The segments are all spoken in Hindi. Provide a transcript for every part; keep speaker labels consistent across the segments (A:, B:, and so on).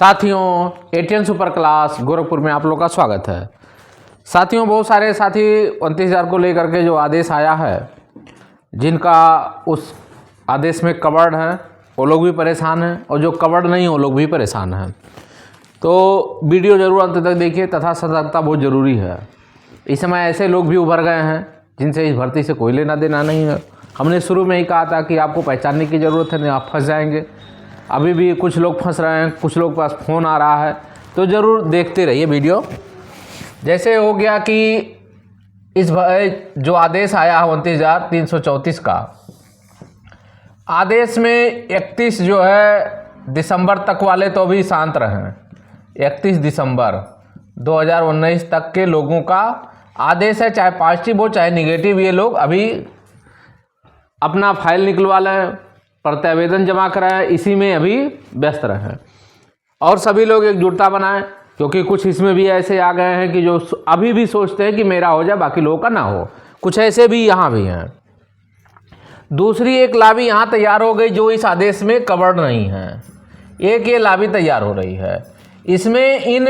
A: साथियों, एटीएन सुपर क्लास गोरखपुर में आप लोग का स्वागत है। साथियों, बहुत सारे साथी 29,000 को लेकर के जो आदेश आया है, जिनका उस आदेश में कवर्ड है, वो लोग भी परेशान हैं, और जो कवर्ड नहीं वो लोग भी परेशान हैं। तो वीडियो जरूर अंत तक देखिए तथा सतर्कता बहुत ज़रूरी है। इस समय ऐसे लोग भी उभर गए हैं जिनसे इस भर्ती से कोई लेना देना नहीं है। हमने शुरू में ही कहा था कि आपको पहचानने की ज़रूरत है, नहीं आप फंस जाएंगे। अभी भी कुछ लोग फंस रहे हैं, कुछ लोग पास फ़ोन आ रहा है, तो ज़रूर देखते रहिए वीडियो। जैसे हो गया कि इस जो आदेश आया है 29,334 का आदेश में 31 जो है दिसंबर तक वाले तो अभी शांत रहें। 31 दिसंबर 2019 तक के लोगों का आदेश है, चाहे पॉजिटिव हो चाहे निगेटिव, ये लोग अभी अपना फाइल निकलवा लें, प्रत्यावेदन जमा कराएं, इसी में अभी व्यस्त रहें। और सभी लोग एकजुटता बनाएं, क्योंकि कुछ इसमें भी ऐसे आ गए हैं कि जो अभी भी सोचते हैं कि मेरा हो जाए बाकी लोगों का ना हो। कुछ ऐसे भी यहाँ भी हैं। दूसरी एक लाबी यहाँ तैयार हो गई जो इस आदेश में कवर्ड नहीं है। एक ये लाबी तैयार हो रही है। इसमें इन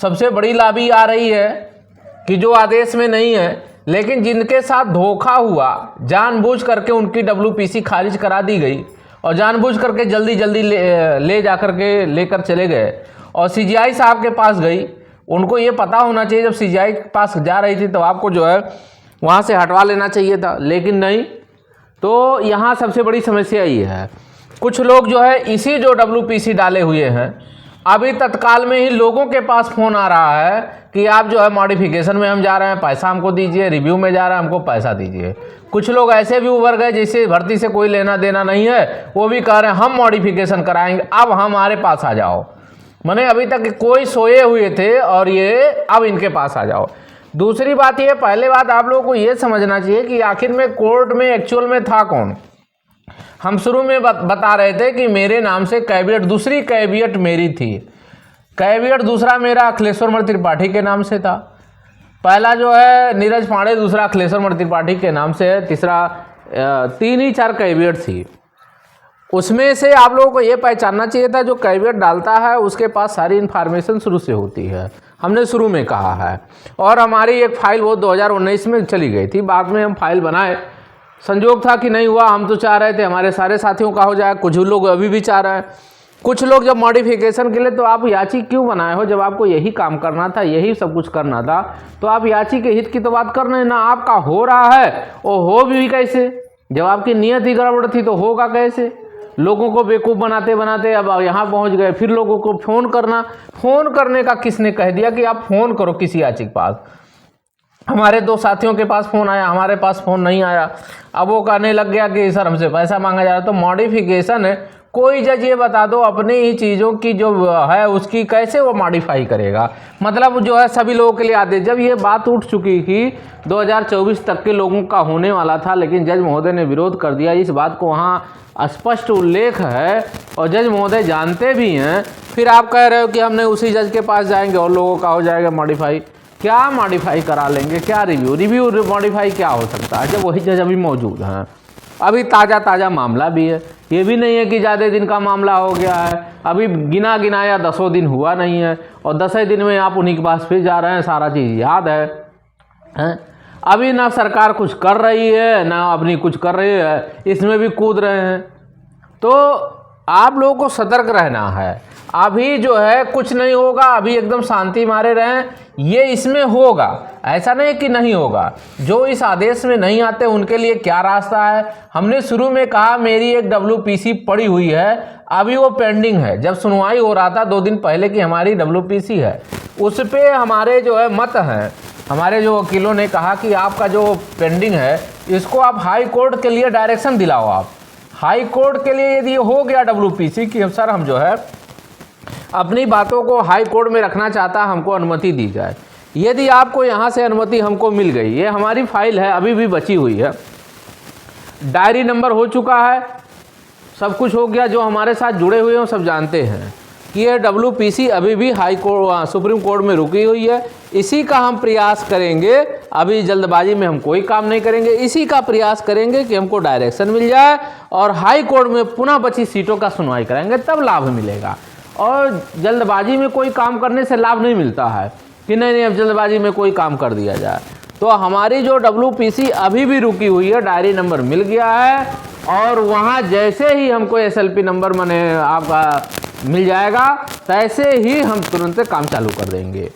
A: सबसे बड़ी लाबी आ रही है कि जो आदेश में नहीं है, लेकिन जिनके साथ धोखा हुआ, जानबूझ करके उनकी WPC खारिज करा दी गई और जानबूझ करके जल्दी जल्दी ले जा करके लेकर चले गए और CGI साहब के पास गई। उनको ये पता होना चाहिए, जब CGI के पास जा रही थी तो आपको जो है वहाँ से हटवा लेना चाहिए था, लेकिन नहीं। तो यहाँ सबसे बड़ी समस्या ये है, कुछ लोग जो है इसी जो WPC डाले हुए हैं, अभी तत्काल में ही लोगों के पास फ़ोन आ रहा है कि आप जो है मॉडिफिकेशन में हम जा रहे हैं, पैसा हमको दीजिए, रिव्यू में जा रहे हैं, हमको पैसा दीजिए। कुछ लोग ऐसे भी उभर गए जिससे भर्ती से कोई लेना देना नहीं है, वो भी कह रहे हैं हम मॉडिफिकेशन कराएंगे, अब हमारे पास आ जाओ। माने अभी तक कोई सोए हुए थे और ये अब इनके पास आ जाओ। दूसरी बात ये, पहले बात आप लोगों को ये समझना चाहिए कि आखिर में कोर्ट में एक्चुअल में था कौन। हम शुरू में बता रहे थे कि मेरे नाम से कैवियट, दूसरी कैवियट मेरी थी। कैवियट दूसरा मेरा अखिलेश्वर त्रिपाठी के नाम से था। पहला जो है नीरज पांडे, दूसरा अखिलेश्वर त्रिपाठी के नाम से है, तीसरा 3 कैवियट थी। उसमें से आप लोगों को ये पहचानना चाहिए था, जो कैवियट डालता है उसके पास सारी इन्फॉर्मेशन शुरू से होती है, हमने शुरू में कहा है। और हमारी एक फ़ाइल वो 2019 में चली गई थी, बाद में हम फाइल बनाए, संजोग था कि नहीं हुआ। हम तो चाह रहे थे हमारे सारे साथियों का हो जाए, कुछ लोग अभी भी चाह रहे हैं। कुछ लोग जब मॉडिफिकेशन के लिए, तो आप याची क्यों बनाए हो? जब आपको यही काम करना था, यही सब कुछ करना था, तो आप याची के हित की तो बात करना है ना। आपका हो रहा है, वो हो भी कैसे? जब आपकी नीयत ही गड़बड़ थी तो होगा कैसे? लोगों को बेवकूफ़ बनाते बनाते अब यहाँ पहुँच गए। फिर लोगों को फ़ोन करना, फ़ोन करने का किसने कह दिया कि आप फ़ोन करो किसी याची के पास? हमारे 2 साथियों के पास फ़ोन आया, हमारे पास फ़ोन नहीं आया। अब वो कहने लग गया कि सर हमसे पैसा मांगा जा रहा है। तो मॉडिफिकेशन है, कोई जज ये बता दो अपनी ही चीज़ों की जो है उसकी कैसे वो मॉडिफाई करेगा? मतलब जो है सभी लोगों के लिए आदेश। जब ये बात उठ चुकी कि 2024 तक के लोगों का होने वाला था, लेकिन जज महोदय ने विरोध कर दिया, इस बात को वहाँ स्पष्ट उल्लेख है और जज महोदय जानते भी हैं। फिर आप कह रहे हो कि हमने उसी जज के पास जाएंगे और लोगों का हो जाएगा मॉडिफाई। क्या मॉडिफाई करा लेंगे? क्या रिव्यू मॉडिफाई क्या हो सकता है जब वही जज अभी मौजूद हैं? अभी ताज़ा मामला भी है, ये भी नहीं है कि ज़्यादा दिन का मामला हो गया है। अभी गिना गिनाया 10 दिन हुआ नहीं है और 10 दिन में आप उन्हीं के पास फिर जा रहे हैं, सारा चीज़ याद है। अभी ना सरकार कुछ कर रही है ना अपनी कुछ कर रही है, इसमें भी कूद रहे हैं। तो आप लोगों को सतर्क रहना है। अभी जो है कुछ नहीं होगा, अभी एकदम शांति मारे रहें। ये इसमें होगा, ऐसा नहीं कि नहीं होगा। जो इस आदेश में नहीं आते उनके लिए क्या रास्ता है? हमने शुरू में कहा मेरी एक WPC पड़ी हुई है, अभी वो पेंडिंग है। जब सुनवाई हो रहा था 2 दिन पहले की हमारी WPC है, उस पर हमारे जो है मत हैं, हमारे जो वकीलों ने कहा कि आपका जो पेंडिंग है इसको आप हाई कोर्ट के लिए डायरेक्शन दिलाओ। आप हाई कोर्ट के लिए यदि हो गया WPC कि सर हम जो है अपनी बातों को हाई कोर्ट में रखना चाहता, हमको अनुमति दी जाए। यदि आपको यहाँ से अनुमति हमको मिल गई, ये हमारी फाइल है अभी भी बची हुई है, डायरी नंबर हो चुका है, सब कुछ हो गया। जो हमारे साथ जुड़े हुए हैं सब जानते हैं कि ये WPC अभी भी हाई कोर्ट सुप्रीम कोर्ट में रुकी हुई है। इसी का हम प्रयास करेंगे, अभी जल्दबाजी में हम कोई काम नहीं करेंगे, इसी का प्रयास करेंगे कि हमको डायरेक्शन मिल जाए और हाई कोर्ट में पुनः बची सीटों का सुनवाई कराएंगे, तब लाभ मिलेगा। और जल्दबाजी में कोई काम करने से लाभ नहीं मिलता है कि नहीं अब जल्दबाजी में कोई काम कर दिया जाए। तो हमारी जो WPC अभी भी रुकी हुई है, डायरी नंबर मिल गया है और वहाँ जैसे ही हमको SLP नंबर माने आपका मिल जाएगा तैसे ही हम तुरंत काम चालू कर देंगे।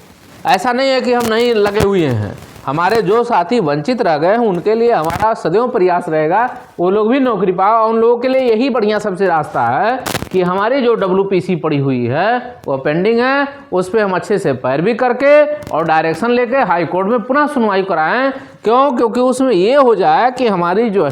A: ऐसा नहीं है कि हम नहीं लगे हुए हैं। हमारे जो साथी वंचित रह गए हैं उनके लिए हमारा सदैव प्रयास रहेगा वो लोग भी नौकरी पाए। उन लोगों के लिए यही बढ़िया सबसे रास्ता है कि हमारी जो WPC पड़ी हुई है वो पेंडिंग है, उस पर हम अच्छे से पैरवी करके और डायरेक्शन लेके हाई कोर्ट में पुनः सुनवाई कराएं। क्योंकि उसमें ये हो जाए कि हमारी जो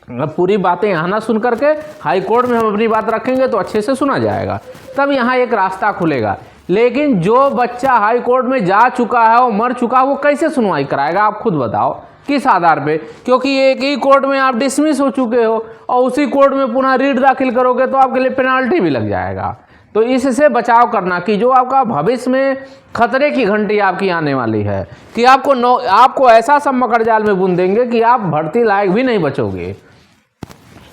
A: पूरी बातें यहाँ ना सुन करके हाई कोर्ट में हम अपनी बात रखेंगे तो अच्छे से सुना जाएगा, तब यहाँ एक रास्ता खुलेगा। लेकिन जो बच्चा हाई कोर्ट में जा चुका है और मर चुका है वो कैसे सुनवाई कराएगा, आप खुद बताओ किस आधार पे? क्योंकि एक ही कोर्ट में आप डिसमिस हो चुके हो और उसी कोर्ट में पुनः रीट दाखिल करोगे तो आपके लिए पेनाल्टी भी लग जाएगा। तो इससे बचाव करना कि जो आपका भविष्य में खतरे की घंटी आपकी आने वाली है कि आपको ऐसा सब मकड़ जाल में बुन देंगे कि आप भर्ती लायक भी नहीं बचोगे।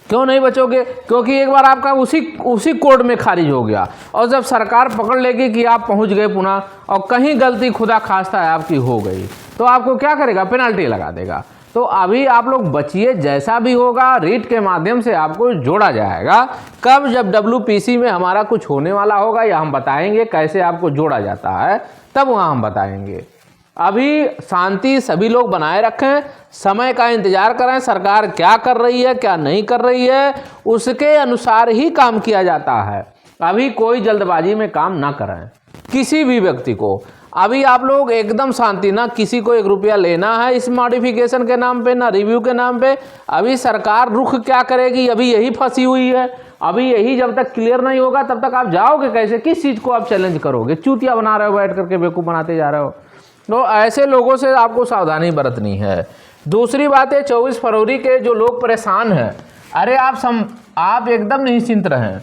A: क्यों नहीं बचोगे? क्योंकि एक बार आपका उसी कोर्ट में खारिज हो गया और जब सरकार पकड़ लेगी कि आप पहुंच गए पुनः और कहीं गलती खुदा खास्ता है आपकी हो गई तो आपको क्या करेगा? पेनाल्टी लगा देगा। तो अभी आप लोग बचिए, जैसा भी होगा रीट के माध्यम से आपको जोड़ा जाएगा। कब? जब WPC में हमारा कुछ होने वाला होगा या हम बताएंगे कैसे आपको जोड़ा जाता है, तब वहाँ हम बताएंगे। अभी शांति सभी लोग बनाए रखें, समय का इंतजार करें, सरकार क्या कर रही है क्या नहीं कर रही है उसके अनुसार ही काम किया जाता है। अभी कोई जल्दबाजी में काम ना करें किसी भी व्यक्ति को। अभी आप लोग एकदम शांति, ना किसी को 1 रुपया लेना है इस मॉडिफिकेशन के नाम पे, ना रिव्यू के नाम पे। अभी सरकार रुख क्या करेगी अभी यही फंसी हुई है। अभी यही जब तक क्लियर नहीं होगा तब तक आप जाओगे कैसे? किस चीज़ को आप चैलेंज करोगे? चूतिया बना रहे हो, बैठ करके बेवकूफ़ बनाते जा रहे हो। तो ऐसे लोगों से आपको सावधानी बरतनी है। दूसरी बात है 24 फरवरी के जो लोग परेशान हैं, अरे आप एकदम निश्चिंत रहें,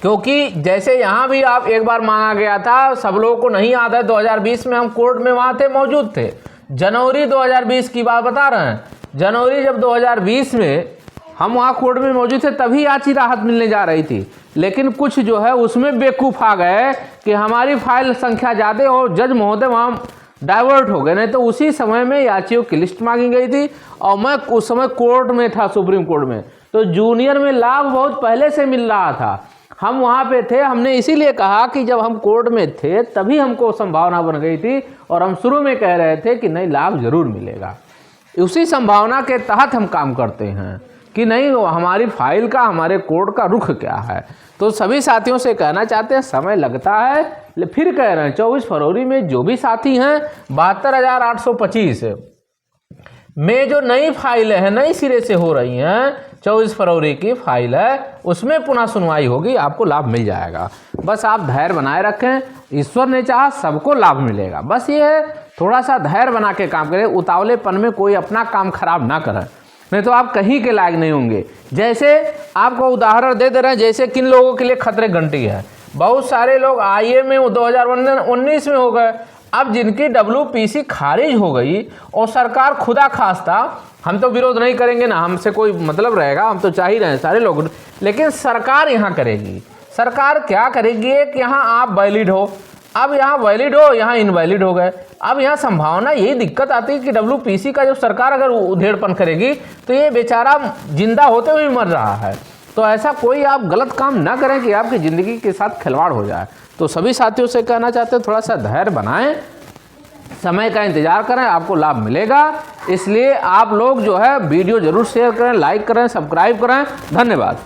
A: क्योंकि जैसे यहाँ भी आप एक बार मांगा गया था, सब लोगों को नहीं याद है 2020 में हम कोर्ट में वहाँ थे, मौजूद थे। जनवरी 2020 की बात बता रहे हैं। जनवरी जब 2020 में हम वहाँ कोर्ट में मौजूद थे तभी आज ही राहत मिलने जा रही थी। लेकिन कुछ जो है उसमें बेवकूफ़ आ गए कि हमारी फाइल संख्या ज़्यादा और जज महोदय वहाँ डाइवर्ट हो गए। नहीं तो उसी समय में याचियों की लिस्ट मांगी गई थी और मैं उस समय कोर्ट में था, सुप्रीम कोर्ट में। तो जूनियर में लाभ बहुत पहले से मिल रहा था, हम वहाँ पे थे। हमने इसीलिए कहा कि जब हम कोर्ट में थे तभी हमको संभावना बन गई थी और हम शुरू में कह रहे थे कि नहीं लाभ जरूर मिलेगा। उसी संभावना के तहत हम काम करते हैं कि नहीं हमारी फाइल का, हमारे कोर्ट का रुख क्या है। तो सभी साथियों से कहना चाहते हैं समय लगता है, फिर कह रहे हैं 24 फरवरी में जो भी साथी हैं 72,825 में जो नई फाइलें हैं, नई सिरे से हो रही हैं, 24 फरवरी की फाइल है उसमें पुनः सुनवाई होगी, आपको लाभ मिल जाएगा। बस आप धैर्य बनाए रखें, ईश्वर ने चाहा सबको लाभ मिलेगा। बस ये है थोड़ा सा धैर्य बना के काम करें, उतावलेपन में कोई अपना काम खराब ना करें, नहीं तो आप कहीं के लायक नहीं होंगे। जैसे आपको उदाहरण दे रहे हैं, जैसे किन लोगों के लिए खतरे घंटी है। बहुत सारे लोग IAA में 2019 में हो गए। अब जिनकी WPC खारिज हो गई और सरकार खुदा खास्ता, हम तो विरोध नहीं करेंगे ना, हमसे कोई मतलब रहेगा, हम तो चाह ही रहे हैं सारे लोग, लेकिन सरकार यहाँ करेगी। सरकार क्या करेगी कि यहाँ आप वैलिड हो, अब यहाँ वैलिड हो, यहाँ इनवैलिड हो गए। अब यहाँ संभावना यही दिक्कत आती है कि WPC का जब सरकार अगर उधेड़पन करेगी तो ये बेचारा जिंदा होते हुए मर रहा है। तो ऐसा कोई आप गलत काम ना करें कि आपकी ज़िंदगी के साथ खिलवाड़ हो जाए। तो सभी साथियों से कहना चाहते हैं थोड़ा सा धैर्य बनाएं, समय का इंतजार करें, आपको लाभ मिलेगा। इसलिए आप लोग जो है वीडियो ज़रूर शेयर करें, लाइक करें, सब्सक्राइब करें। धन्यवाद।